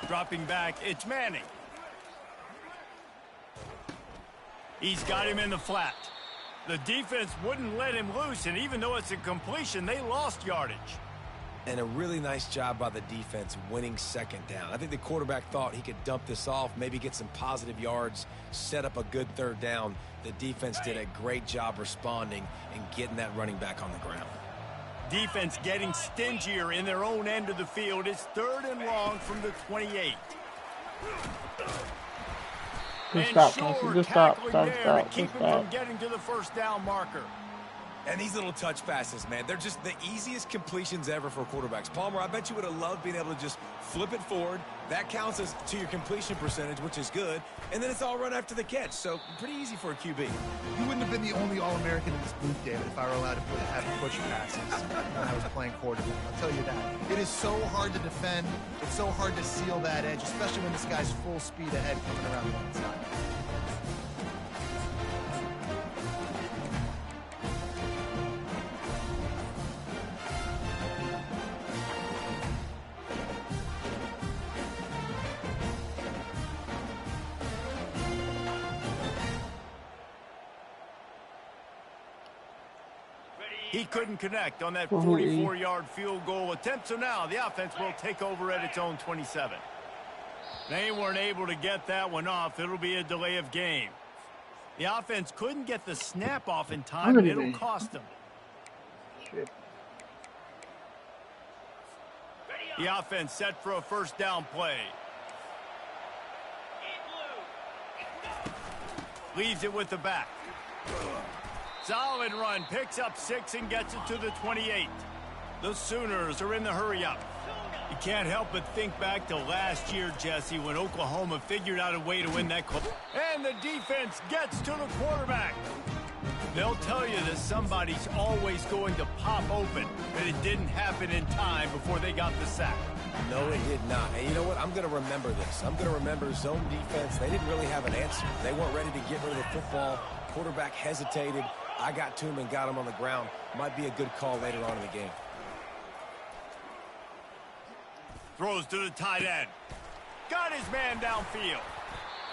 Dropping back, it's Manning. He's got him in the flat. The defense wouldn't let him loose, and even though it's a completion, they lost yardage. And a really nice job by the defense winning second down. I think the quarterback thought he could dump this off, maybe get some positive yards, set up a good third down. The defense did a great job responding and getting that running back on the ground. Defense getting stingier in their own end of the field. It's 3rd and long from the 28. Just stop, just stop, to keep him from getting to the first down marker. And these little touch passes, man, they're just the easiest completions ever for quarterbacks. Palmer, I bet you would have loved being able to just flip it forward. That counts as to your completion percentage, which is good. And then it's all run after the catch, so pretty easy for a QB. You wouldn't have been the only All-American in this booth, David, if I were allowed to have push passes when I was playing quarterback. I'll tell you that. It is so hard to defend. It's so hard to seal that edge, especially when this guy's full speed ahead coming around the inside. He couldn't connect on that 44-yard field goal attempt, so now the offense will take over at its own 27. They weren't able to get that one off. It'll be a delay of game. The offense couldn't get the snap off in time, and it'll cost them. The offense set for a first down play. Leaves it with the back. Solid run, picks up 6 and gets it to the 28. The Sooners are in the hurry-up. You can't help but think back to last year, Jesse, when Oklahoma figured out a way to win that club. And the defense gets to the quarterback. They'll tell you that somebody's always going to pop open, but it didn't happen in time before they got the sack. No, it did not. And you know what? I'm going to remember this. I'm going to remember zone defense. They didn't really have an answer. They weren't ready to get rid of the football. Quarterback hesitated. I got to him and got him on the ground. Might be a good call later on in the game. Throws to the tight end. Got his man downfield.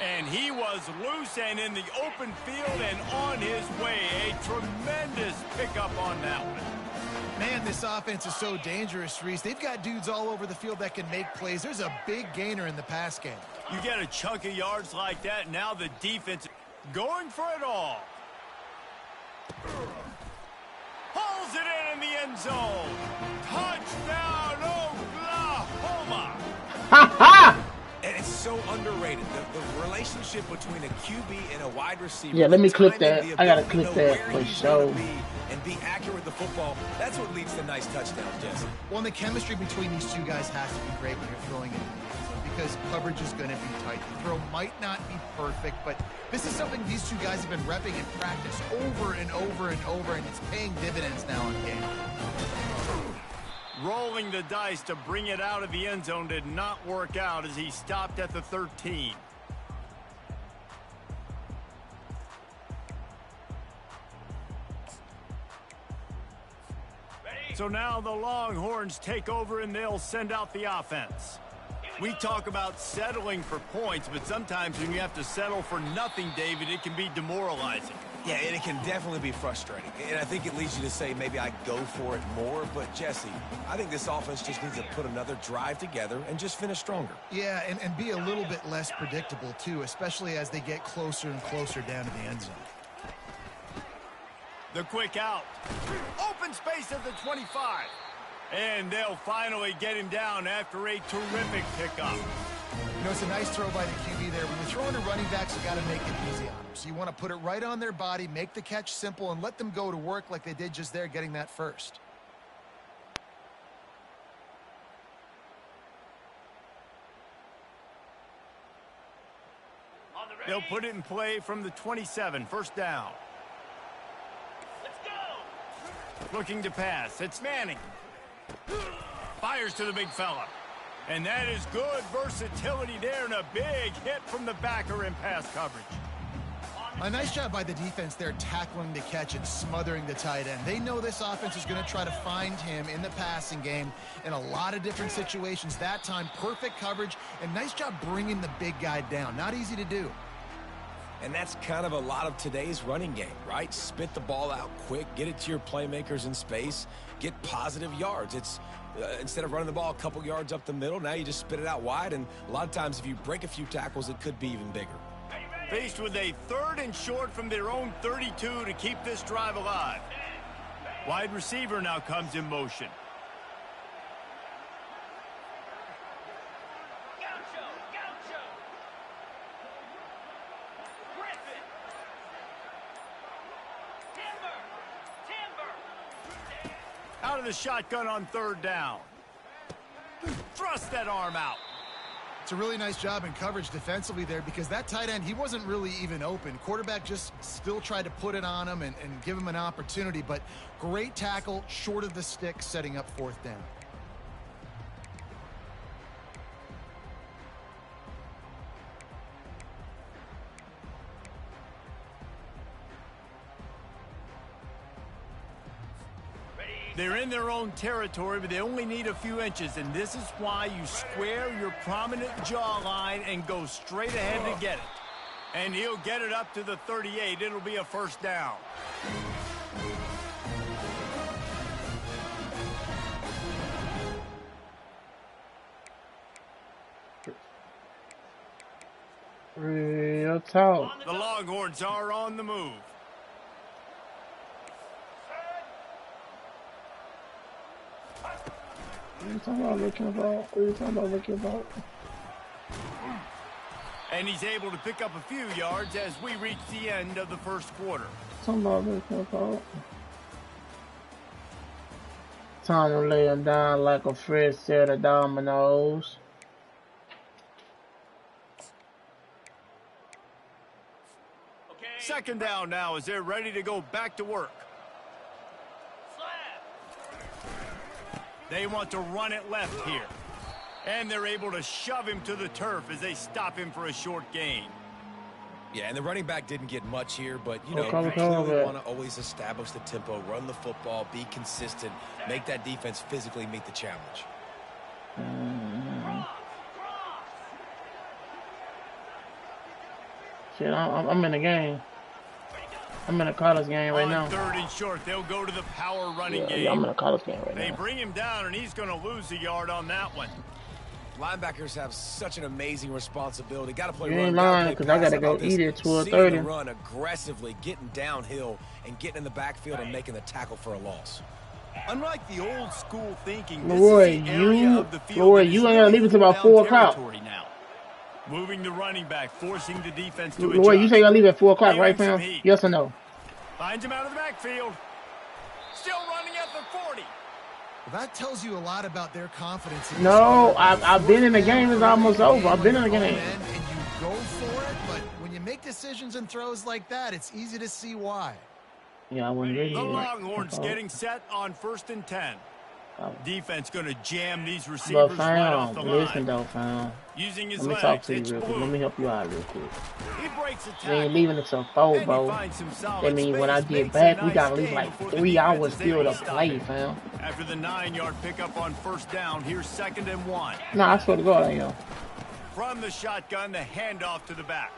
And he was loose and in the open field and on his way. A tremendous pickup on that one. Man, this offense is so dangerous, Reese. They've got dudes all over the field that can make plays. There's a big gainer in the pass game. You get a chunk of yards like that, now the defense going for it all. Pulls it in the end zone. Touchdown, Oklahoma. And it's so underrated. The relationship between a QB and a wide receiver. Yeah, let me clip that. I got to clip that for sure. And be accurate with the football. That's what leads to nice touchdowns, Jesse. Well, and the chemistry between these two guys has to be great when you're throwing it in the end zone because coverage is going to be tight. The throw might not be perfect, but this is something these two guys have been repping in practice over and over and over, and it's paying dividends now in game. Rolling the dice to bring it out of the end zone did not work out as he stopped at the 13. So now the Longhorns take over and they'll send out the offense. We talk about settling for points, but sometimes when you have to settle for nothing, David, it can be demoralizing. Yeah, and it can definitely be frustrating. And I think it leads you to say maybe I go for it more. But, Jesse, I think this offense just needs to put another drive together and just finish stronger. Yeah, and be a little bit less predictable, too, especially as they get closer and closer down to the end zone. The quick out. Open space at the 25. And they'll finally get him down after a terrific pickup. You know, it's a nice throw by the QB there. When you're throwing to running backs, you got to make it easy on them. So you want to put it right on their body, make the catch simple, and let them go to work like they did just there, getting that first. They'll put it in play from the 27, first down. Looking to pass. It's Manning. Fires to the big fella. And that is good versatility there and a big hit from the backer in pass coverage. A nice job by the defense there, tackling the catch and smothering the tight end. They know this offense is going to try to find him in the passing game in a lot of different situations. That time, perfect coverage, and nice job bringing the big guy down. Not easy to do. And that's kind of a lot of today's running game, right? Spit the ball out quick, get it to your playmakers in space, get positive yards. It's instead of running the ball a couple yards up the middle, now you just spit it out wide, and a lot of times if you break a few tackles, it could be even bigger. Faced with a 3rd and short from their own 32 to keep this drive alive. Wide receiver now comes in motion. Out of the shotgun on 3rd down. Thrust that arm out. It's a really nice job in coverage defensively there because that tight end, he wasn't really even open. Quarterback just still tried to put it on him and give him an opportunity, but great tackle, short of the stick, setting up 4th down. They're in their own territory, but they only need a few inches, and this is why you square your prominent jawline and go straight ahead to get it. And he'll get it up to the 38. It'll be a 1st down. Real talk. The Longhorns are on the move. What are you talking about looking about? What are you talking about looking about? And he's able to pick up a few yards as we reach the end of the 1st quarter. Talking about looking about. Time to lay him down like a fresh set of dominoes. Okay. 2nd down now as they're ready to go back to work. They want to run it left here. And they're able to shove him to the turf as they stop him for a short gain. Yeah, and the running back didn't get much here, but, you know, you come clearly on, want to always establish the tempo, run the football, be consistent, make that defense physically meet the challenge. Shit, I'm in the game. I'm in a college game right now. 3rd and short, they'll go to the power running game. Yeah, I'm in a college game right now. They bring him down, and he's going to lose a yard on that one. Linebackers have such an amazing responsibility. Got to play You run. ain't lying, because I got to go eat it to a 30. Run aggressively, getting downhill, and getting in the backfield and making the tackle for a loss. Unlike the old school thinking, Leroy, you ain't gonna leave it till about 4 o'clock. Now. Moving the running back, forcing the defense to Leroy, adjust. you say you're gonna leave at 4 o'clock, right, fam? Yes or no? Finds him out of the backfield. Still running at the 40. Well, that tells you a lot about their confidence. No, I've been in the game. It's almost over. I've been in the game. And you go for it, but when you make decisions and throws like that, it's easy to see why. Yeah, I wouldn't ready. The Longhorns getting set on 1st and 10. Defense going to jam these receivers right off the line. Listen though, fam. Using his Let me legs. talk to you real quick. Let me help you out real quick. He breaks a We tackle. ain't leaving until 4, bro. That means when I get back, we gotta leave like 3 hours still to play, fam. After the 9-yard pickup on 1st down, here's 2nd and 1. Nah, I swear to God, I am. From the shotgun, the handoff to the back.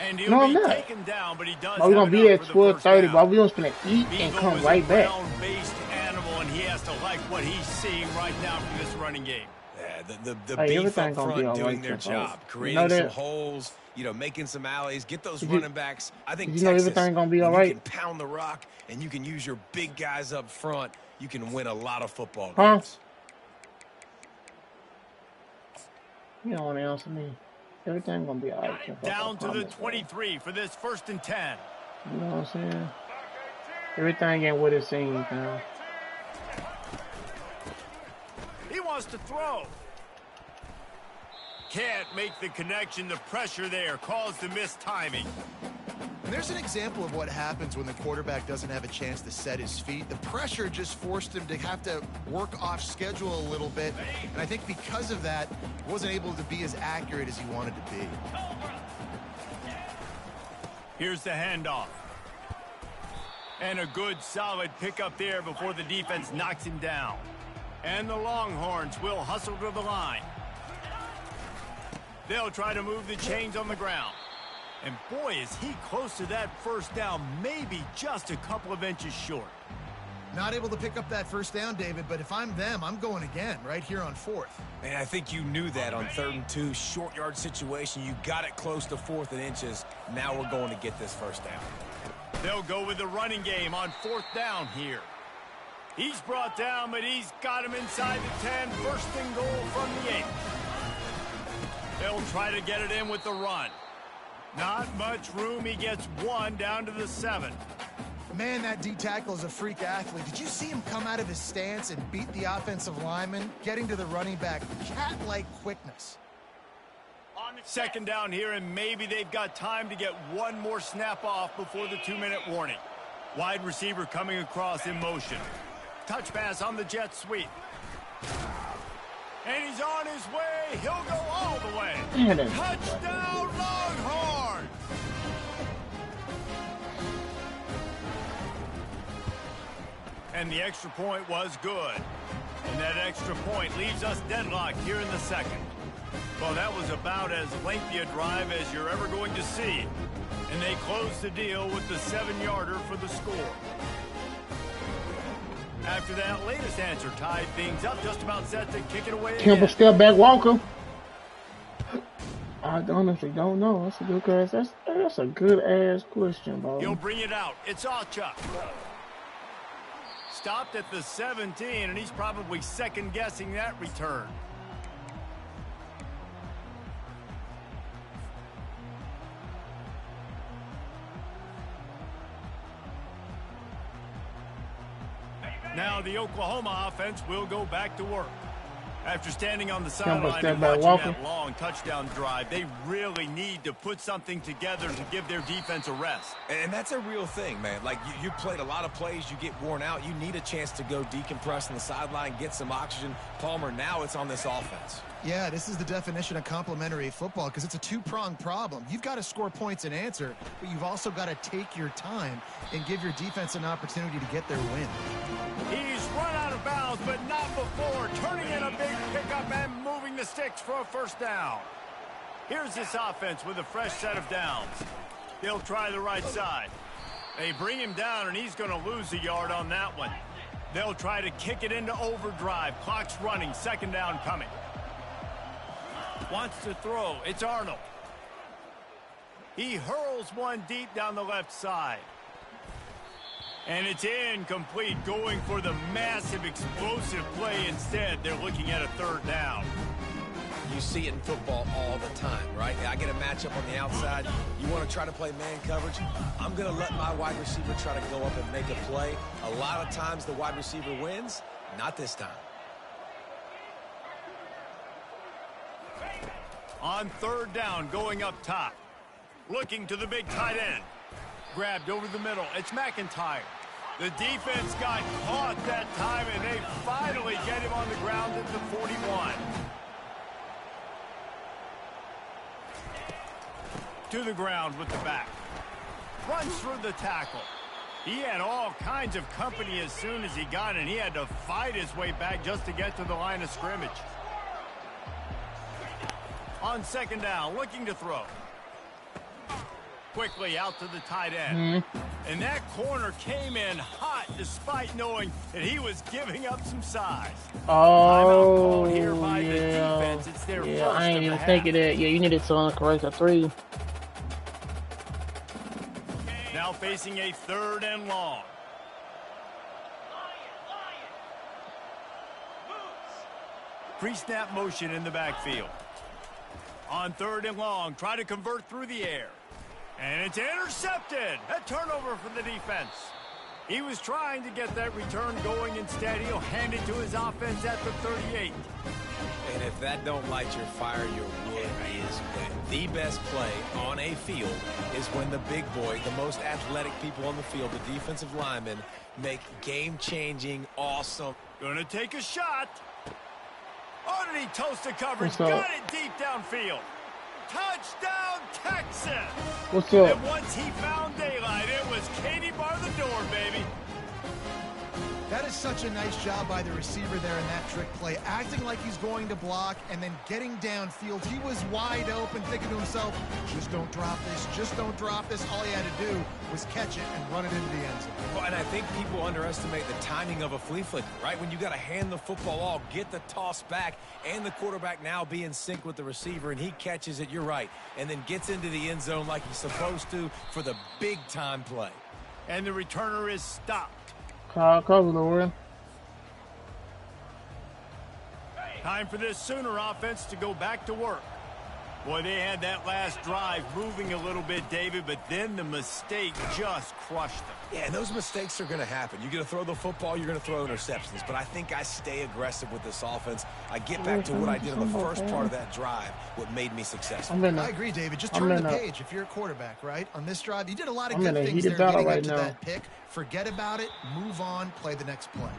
And he'll No, I'm be not. taken down, but he does. But we're gonna be there at 12:30, but but we gonna spend eat and come right back. Ground-based animal, and he has to like what he's seeing right now from this running game. Yeah, the Hey, beef everything up gonna front be all doing right, their Tempo. job, You creating know some that? holes, you know, making some alleys, get those Did you- running backs. I think did you know Texas, everything gonna be all when right? you can pound the rock and you can use your big guys up front, you can win a lot of football Huh? games. You don't wanna answer me. Everything gonna be alright. Tempo, Down I to the promise, bro. 23 for this 1st and 10. You know what I'm saying? Everything ain't what it seems, man. He wants to throw. Can't make the connection. The pressure there caused the missed timing. And there's an example of what happens when the quarterback doesn't have a chance to set his feet. The pressure just forced him to have to work off schedule a little bit. And I think because of that, he wasn't able to be as accurate as he wanted to be. Here's the handoff. And a good, solid pickup there before the defense knocks him down. And the Longhorns will hustle to the line. They'll try to move the chains on the ground. And boy, is he close to that first down, maybe just a couple of inches short. Not able to pick up that first down, David, but if I'm them, I'm going again right here on 4th. Man, I think you knew that on 3rd and 2, short yard situation. You got it close to 4th and inches. Now we're going to get this first down. They'll go with the running game on 4th down here. He's brought down, but he's got him inside the 10. First and goal from the 8. They'll try to get it in with the run. Not much room. He gets 1 down to the 7. Man, that D-tackle is a freak athlete. Did you see him come out of his stance and beat the offensive lineman, getting to the running back? Cat-like quickness. 2nd down here, and maybe they've got time to get one more snap off before the 2-minute warning. Wide receiver coming across in motion. Touch pass on the jet sweep. And he's on his way. He'll go all the way. Touchdown, Longhorns! And the extra point was good. And that extra point leaves us deadlocked here in the 2nd. Well, that was about as lengthy a drive as you're ever going to see. And they close the deal with the 7-yarder for the score. After that latest answer tied things up, just about set to kick it away again. Campbell step back, Walker. I honestly don't know. That's a good ass. That's a good ass question, bro. He'll bring it out. It's Allchuck. Stopped at the 17, and he's probably second-guessing that return. Now the Oklahoma offense will go back to work. After standing on the sideline and watching that long touchdown drive, they really need to put something together to give their defense a rest. And that's a real thing, man. Like, you played a lot of plays, you get worn out. You need a chance to go decompress on the sideline, get some oxygen. Palmer, now it's on this offense. Yeah, this is the definition of complementary football because it's a two-pronged problem. You've got to score points and answer, but you've also got to take your time and give your defense an opportunity to get their win. He's run out of bounds, but not before turning in a big pickup and moving the sticks for a first down. Here's this offense with a fresh set of downs. They'll try the right side. They bring him down, and he's going to lose a yard on that one. They'll try to kick it into overdrive. Clock's running. 2nd down coming. Wants to throw. It's Arnold. He hurls one deep down the left side. And it's incomplete, going for the massive explosive play instead. They're looking at a 3rd down. You see it in football all the time, right? I get a matchup on the outside. You want to try to play man coverage? I'm going to let my wide receiver try to go up and make a play. A lot of times the wide receiver wins. Not this time. On 3rd down, going up top. Looking to the big tight end. Grabbed over the middle. It's McIntyre. The defense got caught that time, and they finally get him on the ground at the 41. To the ground with the back. Runs through the tackle. He had all kinds of company as soon as he got in. He had to fight his way back just to get to the line of scrimmage. On 2nd down, looking to throw. Quickly out to the tight end. And that corner came in hot despite knowing that he was giving up some size. Oh, here by the defense. It's their first I ain't even half. thinking that. Yeah, you needed to correct a 3. Now facing a 3rd and long. Pre-snap motion in the backfield. On 3rd and long, try to convert through the air. And it's intercepted. A turnover for the defense. He was trying to get that return going. Instead, he'll hand it to his offense at the 38. And if that don't light your fire, your wood is wet. The best play on a field is when the big boy, the most athletic people on the field, the defensive linemen, make game-changing, awesome. Gonna take a shot. Oh, did he toast the coverage? Got it deep downfield. Touchdown, Texas! What's up? And once he found daylight, it was Katie bar the door, baby. That is such a nice job by the receiver there in that trick play, acting like he's going to block and then getting downfield. He was wide open, thinking to himself, just don't drop this, just don't drop this. All he had to do was catch it and run it into the end zone. Well, and I think people underestimate the timing of a flea flicker, right? When you got to hand the football off, get the toss back, and the quarterback now be in sync with the receiver, and he catches it, you're right, and then gets into the end zone like he's supposed to for the big-time play. And the returner is stopped. Call cover, Lord. Time for this Sooner offense to go back to work. Boy, they had that last drive moving a little bit, David, but then the mistake just crushed them. Yeah, and those mistakes are going to happen. You're going to throw the football, you're going to throw interceptions, but I think I stay aggressive with this offense. I get back to what I did on the first part of that drive, what made me successful. I agree, David. Just turn the page if you're a quarterback, right? On this drive, you did a lot of good things there getting up to that pick. Forget about it, move on, play the next play.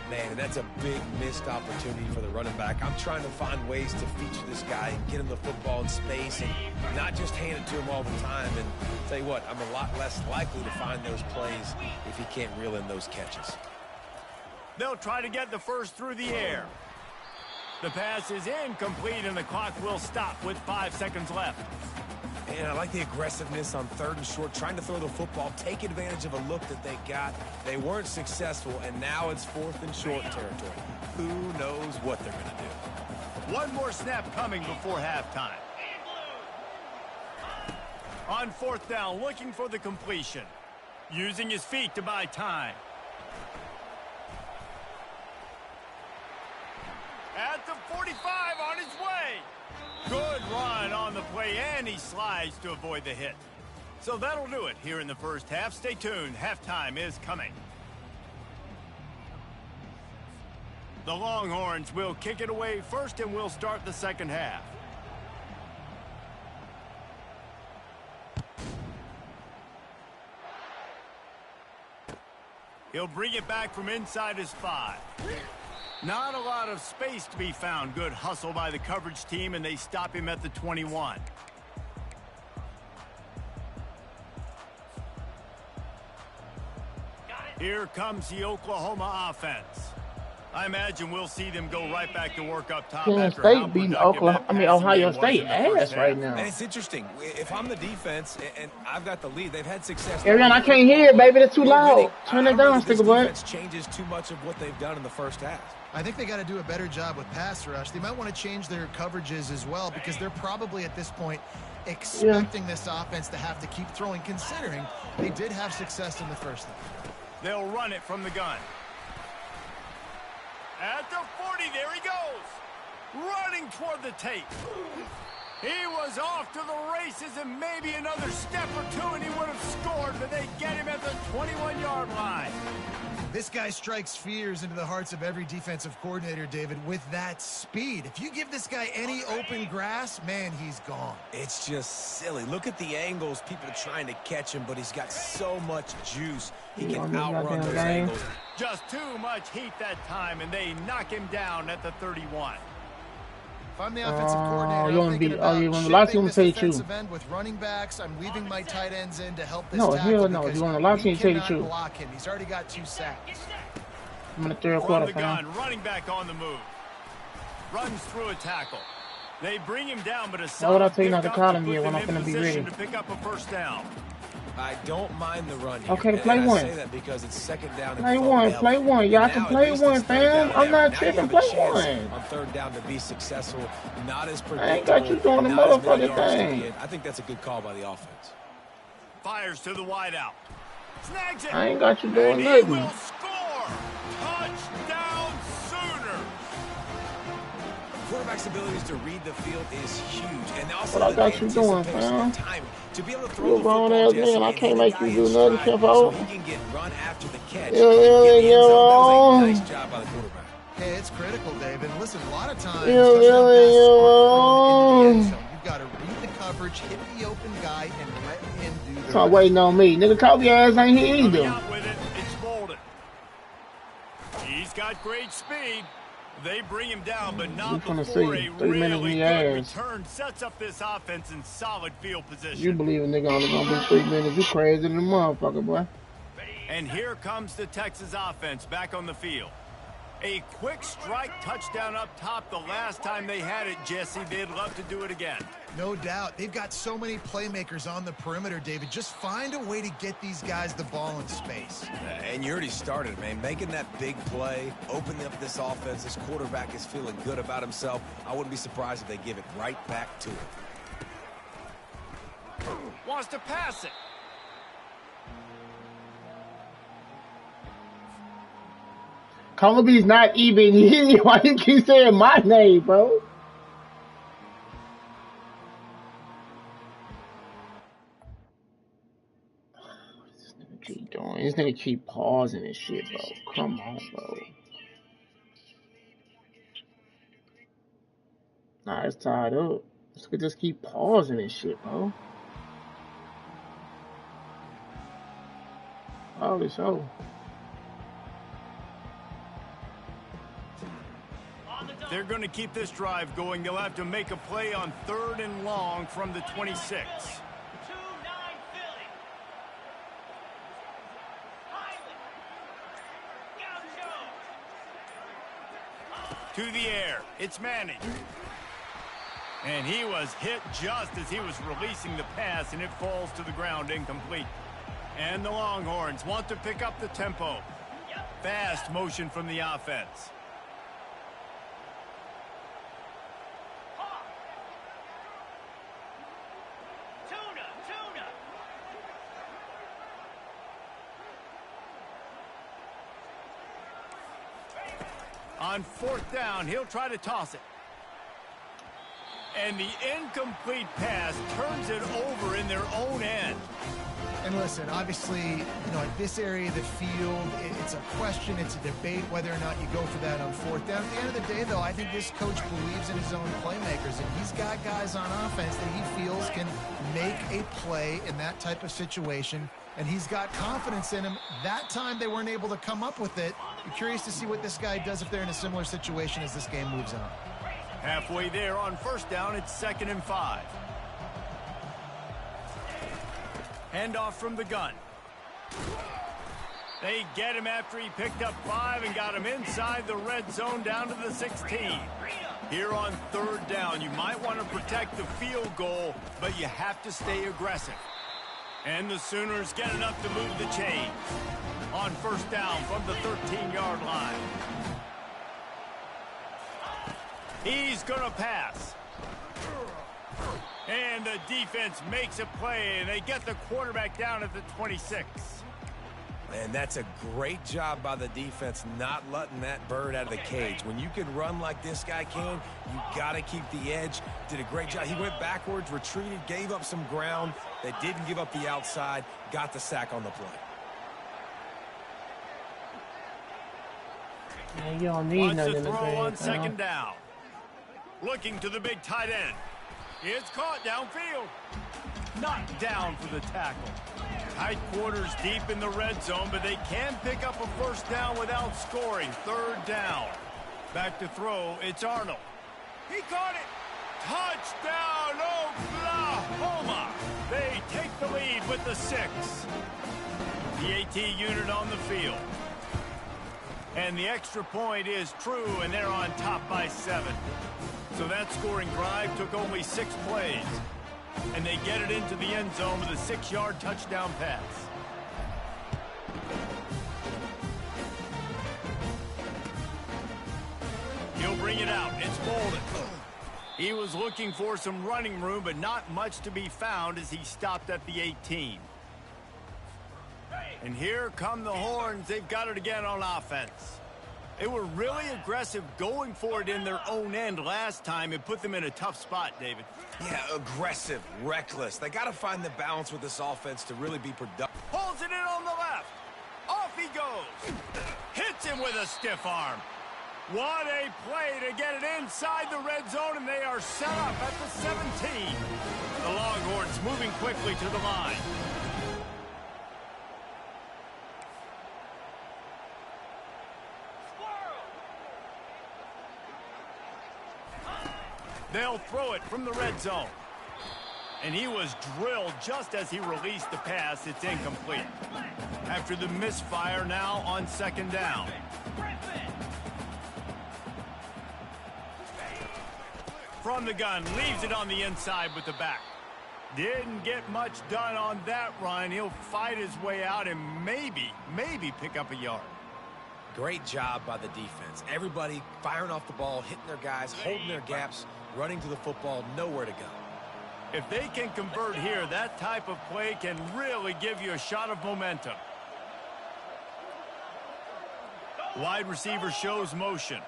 Man, that's a big missed opportunity for the running back. I'm trying to find ways to feature this guy and get him the football in space and not just hand it to him all the time. And tell you what, I'm a lot less likely to find those plays if he can't reel in those catches. They'll try to get the first through the air. The pass is incomplete and the clock will stop with 5 seconds left. And I like the aggressiveness on 3rd and short, trying to throw the football, take advantage of a look that they got. They weren't successful, and now it's 4th and short territory. Who knows what they're going to do? One more snap coming before halftime. On 4th down, looking for the completion. Using his feet to buy time. At the 45 on his way. Good run on the play, and he slides to avoid the hit. So that'll do it here in the first half. Stay tuned. Halftime is coming. The Longhorns will kick it away first, and we'll start the second half. He'll bring it back from inside his 5. Not a lot of space to be found. Good hustle by the coverage team, and they stop him at the 21. Here comes the Oklahoma offense. I imagine we'll see them go right back to work up top. Penn State beating Ohio State ass right now. And it's interesting. If I'm the defense and I've got the lead, they've had success. Arian, I can't hear it, baby. That's too loud. Turn it down, stick a butt. Changes too much of what they've done in the first half. I think they got to do a better job with pass rush. They might want to change their coverages as well because they're probably at this point expecting this offense to have to keep throwing, considering they did have success in the first half. They'll run it from the gun. At the 40, there he goes. Running toward the tape. He was off to the races, and maybe another step or two, and he would have scored, but they get him at the 21-yard line. This guy strikes fears into the hearts of every defensive coordinator, David, with that speed. If you give this guy any open grass, man, he's gone. It's just silly. Look at the angles. People are trying to catch him, but he's got so much juice. He can outrun those angles. Just too much heat that time, and they knock him down at the 31. If I'm the offensive coordinator, I'm thinking about shipping this defensive end with running backs. I'm weaving my tight ends in to help this tackle. No, you want a lot of teams tell you the truth. Block him. He's already got 2 sacks. I'm in the 3rd quarter, the gun, running back on the move. Runs through a tackle. They bring him down, but a solid what I tell you not to call him here when I'm going to be ready. To pick up a first down. I don't mind the run here. Okay, play one. I say that because it's 2nd down. Play one. Y'all can play one, fam. I'm not tripping. Play one. On 3rd down to be successful, not as predictable. I ain't got you doing the motherfucking thing. I think that's a good call by the offense. Fires to the wideout. Snags it. I ain't got you doing nothing. He will score. Touchdown Sooner. Quarterback's abilities to read the field is huge, and also what I got you doing, fam? To be able to throw you a grown ass man, I can't make you do nothing, so he can get run after the catch. That was a nice job by the quarterback. Hey, it's critical, David. Listen, a lot of times, you've got to read the coverage, hit the open guy, and let him do the rest. Waiting on me. Nigga, Kobe ass ain't here either. Out with it. It's Bolden. He's got great speed. They bring him down, but not gonna before see. a 3 minutes really in good your ass. return sets up this offense in solid field position. You believe a nigga only gonna be 3 minutes? You crazy than a motherfucker, boy. And here comes the Texas offense back on the field. A quick strike touchdown up top the last time they had it, Jesse. They'd love to do it again. No doubt. They've got so many playmakers on the perimeter, David. Just find a way to get these guys the ball in space. And you already started, man. Making that big play, opening up this offense. This quarterback is feeling good about himself. I wouldn't be surprised if they give it right back to him. Wants to pass it. Colby's not even here. Why you keep saying my name, bro? What does this nigga keep doing? This nigga keep pausing and shit, bro. Come on, bro. Nah, it's tied up. This nigga just keep pausing and shit, bro. Holy show. They're going to keep this drive going. They'll have to make a play on 3rd and long from the 26. To the air. It's Manning. And he was hit just as he was releasing the pass, and it falls to the ground incomplete. And the Longhorns want to pick up the tempo. Fast motion from the offense. On 4th down, he'll try to toss it. And the incomplete pass turns it over in their own end. And listen, obviously, at this area of the field, it's a question, it's a debate whether or not you go for that on 4th down. At the end of the day, though, I think this coach believes in his own playmakers, and he's got guys on offense that he feels can make a play in that type of situation, and he's got confidence in him. That time they weren't able to come up with it. Be curious to see what this guy does if they're in a similar situation as this game moves on. Halfway there on 1st down, it's 2nd and 5. Handoff from the gun. They get him after he picked up 5 and got him inside the red zone down to the 16. Here on 3rd down, you might want to protect the field goal, but you have to stay aggressive. And the Sooners get enough to move the chains. On 1st down from the 13-yard line. He's going to pass. And the defense makes a play, and they get the quarterback down at the 26. And that's a great job by the defense not letting that bird out of the cage. When you can run like this guy can, you got to keep the edge. Did a great job. He went backwards, retreated, gave up some ground. They didn't give up the outside, got the sack on the play. Man, you don't need nothing in the throw on game, 2nd down. Looking to the big tight end. It's caught downfield. Knocked down for the tackle. Tight quarters deep in the red zone, but they can pick up a 1st down without scoring. 3rd down. Back to throw. It's Arnold. He caught it. Touchdown, Oklahoma. They take the lead with the 6. The AT unit on the field. And the extra point is true, and they're on top by 7. So that scoring drive took only 6 plays. And they get it into the end zone with a 6-yard touchdown pass. He'll bring it out. It's Bolden. He was looking for some running room, but not much to be found as he stopped at the 18. And here come the Horns. They've got it again on offense. They were really aggressive going for it in their own end last time. It put them in a tough spot, David. Yeah, aggressive, reckless. They got to find the balance with this offense to really be productive. Pulls it in on the left. Off he goes. Hits him with a stiff arm. What a play to get it inside the red zone, and they are set up at the 17. The Longhorns moving quickly to the line. They'll throw it from the red zone. And he was drilled just as he released the pass. It's incomplete. After the misfire, now on second down. From the gun, leaves it on the inside with the back. Didn't get much done on that run. He'll fight his way out and maybe pick up a yard. Great job by the defense. Everybody firing off the ball, hitting their guys, holding their gaps, running to the football, nowhere to go. If they can convert here, that type of play can really give you a shot of momentum. Wide receiver shows motion.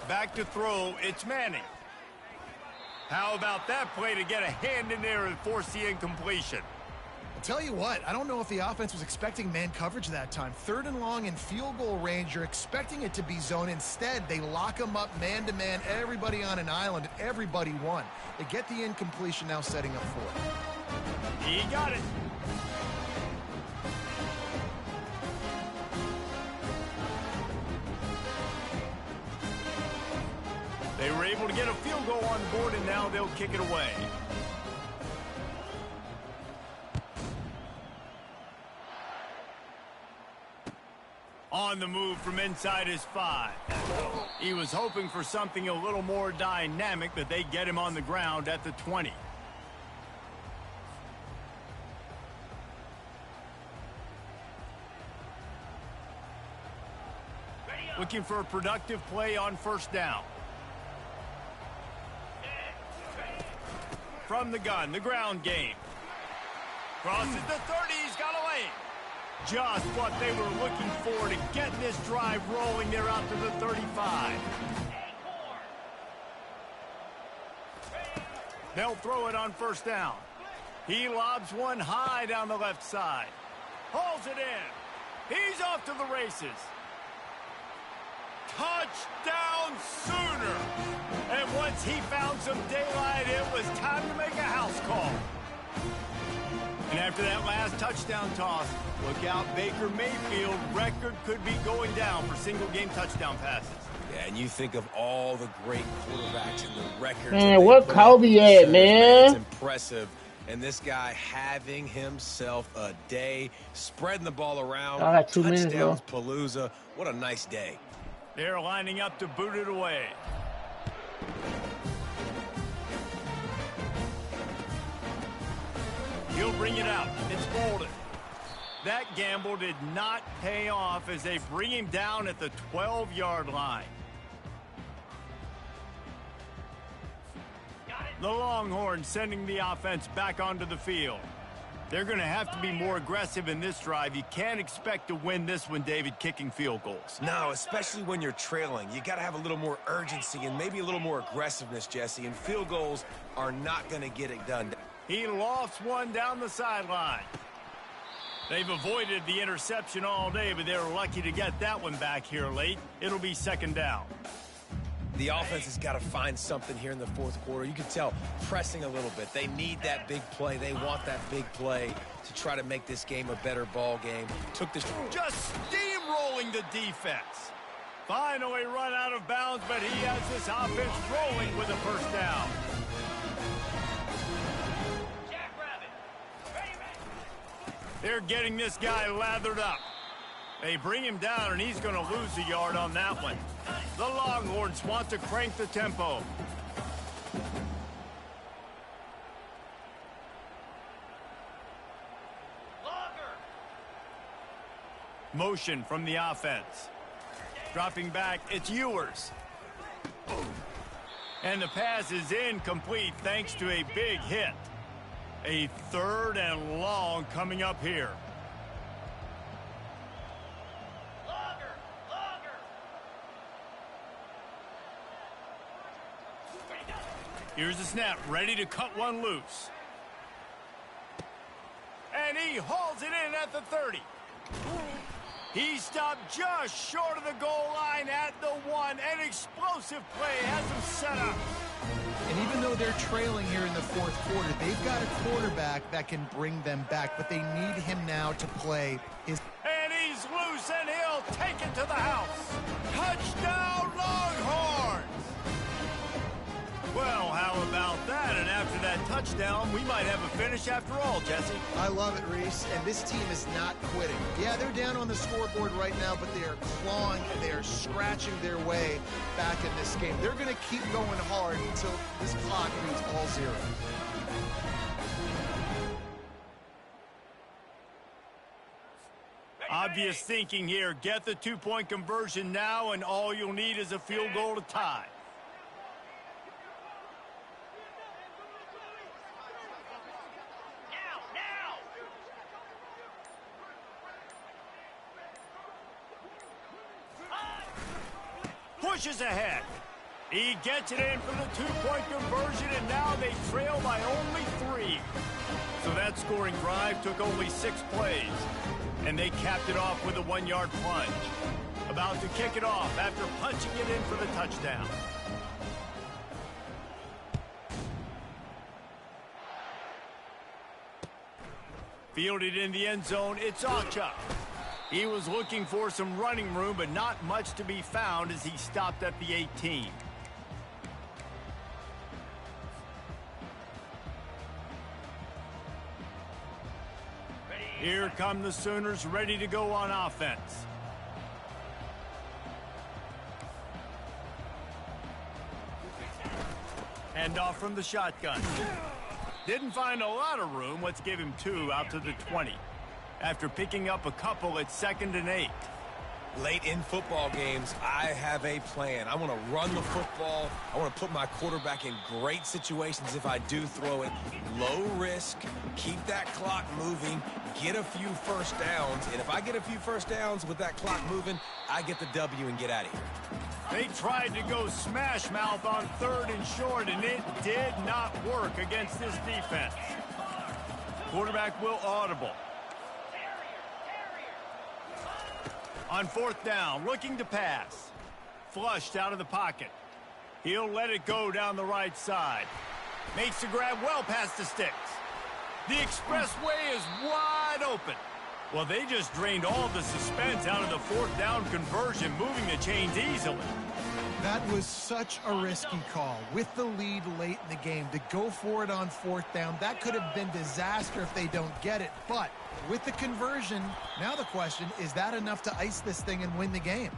Back to throw, it's Manning. How about that play to get a hand in there and force the incompletion? I'll tell you what, I don't know if the offense was expecting man coverage that time. 3rd and long in field goal range, you're expecting it to be zone. Instead, they lock them up man-to-man, everybody on an island, and everybody won. They get the incompletion, now setting up 4. He got it. They were able to get a field goal on board, and now they'll kick it away. On the move from inside his 5. He was hoping for something a little more dynamic, but they get him on the ground at the 20. Looking for a productive play on first down. From the gun, the ground game. Crosses the 30, he's got a lane. Just what they were looking for to get this drive rolling. They're out to the 35. They'll throw it on first down. He lobs one high down the left side. Hauls it in. He's off to the races. Touchdown Sooner! And once he found some daylight, it was time to make a house call. And after that last touchdown toss, look out, Baker Mayfield. Record could be going down for single-game touchdown passes. Yeah, and you think of all the great quarterbacks and the records. Man, where Kobe at, man? It's impressive. And this guy having himself a day, spreading the ball around. I got 2 minutes, touchdowns, Palooza. What a nice day. They're lining up to boot it away. He'll bring it out. It's Bolden. That gamble did not pay off as they bring him down at the 12-yard line. The Longhorns sending the offense back onto the field. They're going to have to be more aggressive in this drive. You can't expect to win this one, David, kicking field goals. No, especially when you're trailing. You got to have a little more urgency and maybe a little more aggressiveness, Jesse. And field goals are not going to get it done. He lofts one down the sideline. They've avoided the interception all day, but they were lucky to get that one back here late. It'll be second down. The offense has got to find something here in the fourth quarter. You can tell pressing a little bit. They need that big play. They want that big play to try to make this game a better ball game. Took this. Just steamrolling the defense. Finally run out of bounds, but he has this offense rolling with a first down. They're getting this guy lathered up. They bring him down, and he's going to lose a yard on that one. The Longhorns want to crank the tempo. Motion from the offense. Dropping back, it's Ewers. And the pass is incomplete thanks to a big hit. A 3rd and long coming up here. Here's the snap, ready to cut one loose. And he hauls it in at the 30. He stopped just short of the goal line at the 1. An explosive play has him set up. And even even though they're trailing here in the fourth quarter, they've got a quarterback that can bring them back, but they need him now to play his... And he's loose, and he'll take it to the house. Touchdown, Longhorns! Well, how about that? And after that touchdown, we might have a finish after all, Jesse. I love it, Reese, and this team is not quitting. Yeah, they're down on the scoreboard right now, but they are clawing and they are scratching their way back in this game. They're going to keep going hard until this clock reads all zero. Obvious thinking here. Get the two-point conversion now, and all you'll need is a field goal to tie. Pushes ahead. He gets it in for the two-point conversion, and now they trail by only 3. So that scoring drive took only 6 plays, and they capped it off with a 1-yard plunge. About to kick it off after punching it in for the touchdown. Fielded in the end zone, it's Ocha. He was looking for some running room, but not much to be found as he stopped at the 18. Here come the Sooners, ready to go on offense. Hand off from the shotgun. Didn't find a lot of room. Let's give him 2 out to the 20. After picking up a couple at 2nd and 8. Late in football games, I have a plan. I want to run the football. I want to put my quarterback in great situations if I do throw it. Low risk, keep that clock moving, get a few first downs. And if I get a few first downs with that clock moving, I get the W and get out of here. They tried to go smash mouth on 3rd and short, and it did not work against this defense. Quarterback will audible. On 4th down, looking to pass. Flushed out of the pocket. He'll let it go down the right side. Makes the grab well past the sticks. The expressway is wide open. Well, they just drained all the suspense out of the 4th down conversion, moving the chains easily. That was such a risky call. With the lead late in the game, to go for it on 4th down, that could have been disaster if they don't get it. But with the conversion, now the question, is that enough to ice this thing and win the game?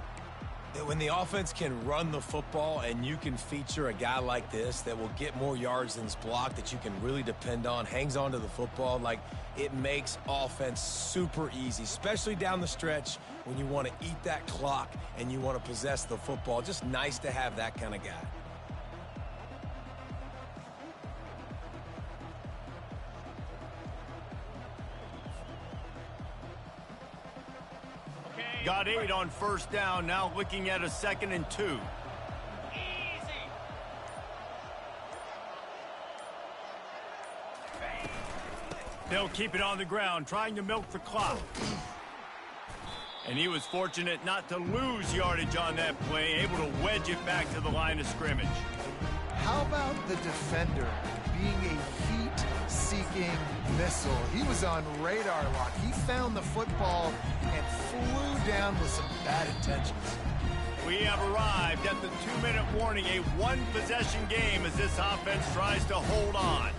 When the offense can run the football and you can feature a guy like this that will get more yards than his block, that you can really depend on, hangs on to the football, like, it makes offense super easy, especially down the stretch when you want to eat that clock and you want to possess the football. Just nice to have that kind of guy. Got 8 on 1st down, now looking at a 2nd and 2. They'll keep it on the ground, trying to milk the clock. And he was fortunate not to lose yardage on that play, able to wedge it back to the line of scrimmage. How about the defender being a heat-seeking missile? He was on radar lock. He found the football and flew down with some bad intentions. We have arrived at the 2-minute warning, a 1-possession game as this offense tries to hold on.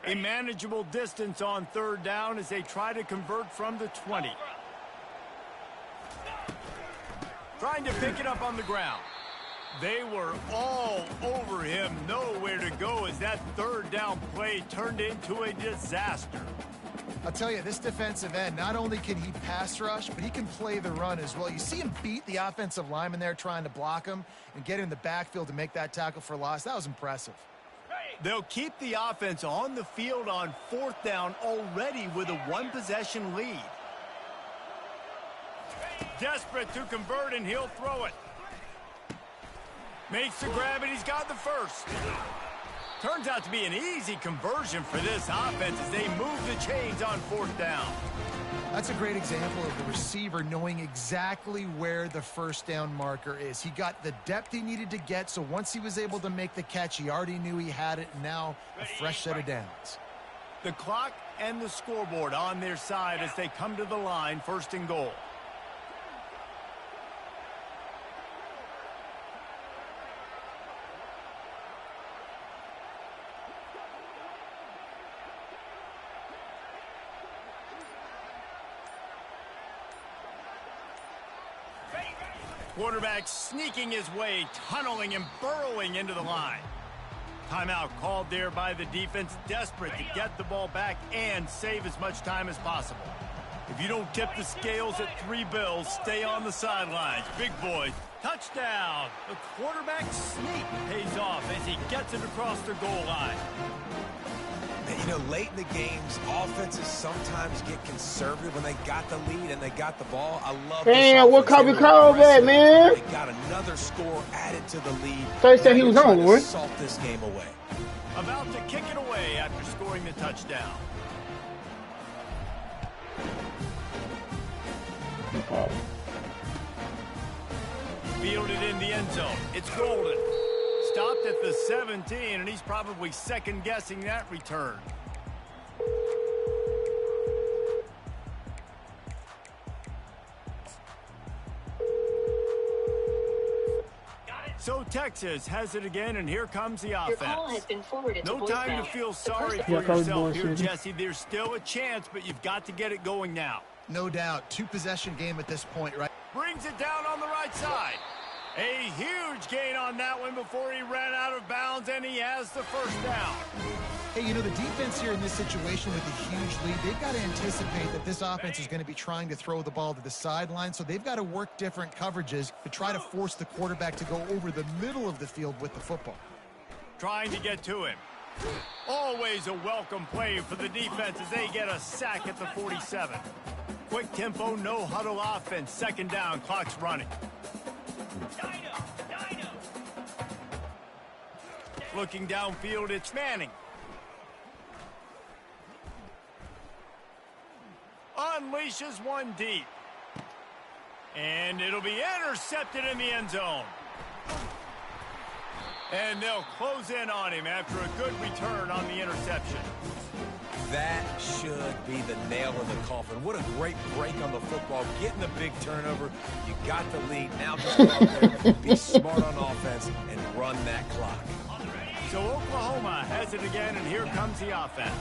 A manageable distance on 3rd down as they try to convert from the 20. Trying to pick it up on the ground. They were all over him, nowhere to go as that 3rd down play turned into a disaster. I'll tell you, this defensive end, not only can he pass rush, but he can play the run as well. You see him beat the offensive lineman there trying to block him and get in the backfield to make that tackle for loss. That was impressive. They'll keep the offense on the field on 4th down already with a 1-possession lead. Desperate to convert, and he'll throw it. Makes the grab, and he's got the first. Turns out to be an easy conversion for this offense as they move the chains on 4th down. That's a great example of the receiver knowing exactly where the first down marker is. He got the depth he needed to get, so once he was able to make the catch, he already knew he had it, and now a fresh set of downs. The clock and the scoreboard on their side as they come to the line, 1st and goal. Quarterback sneaking his way, tunneling and burrowing into the line. Timeout called there by the defense, desperate to get the ball back and save as much time as possible. If you don't tip the scales at 3 bills, stay on the sidelines. Big boys, touchdown. The quarterback sneak pays off as he gets it across the goal line. And, you know, late in the games, offenses sometimes get conservative when they got the lead and they got the ball. I love this. Damn, what Kobe Cole at, man? They got another score added to the lead. So he said he was on one. Salt this game away. About to kick it away after scoring the touchdown. Fielded in the end zone. It's Golden. Stopped at the 17, and he's probably second-guessing that return. So Texas has it again, and here comes the offense. Your call has been forwarded to no time to feel sorry for yourself here, Jesse. There's still a chance, but you've got to get it going now. No doubt. 2-possession game at this point, right? Brings it down on the right side. A huge gain on that one before he ran out of bounds, and he has the first down. Hey, you know, the defense here in this situation with a huge lead, they've got to anticipate that this offense is going to be trying to throw the ball to the sideline, so they've got to work different coverages to try to force the quarterback to go over the middle of the field with the football. Trying to get to him. Always a welcome play for the defense as they get a sack at the 47. Quick tempo, no huddle offense. 2nd down, clock's running. Looking downfield, it's Manning. Unleashes one deep. And it'll be intercepted in the end zone. And they'll close in on him after a good return on the interception. That should be the nail in the coffin. What a great break on the football. Getting the big turnover. You got the lead. Now just go out there, be smart on offense, and run that clock. So Oklahoma has it again, and here comes the offense.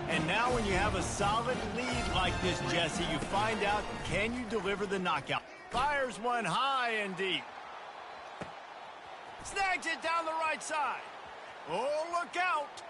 And now when you have a solid lead like this, Jesse, you find out, can you deliver the knockout? Fires one high and deep. Snags it down the right side. Oh, look out.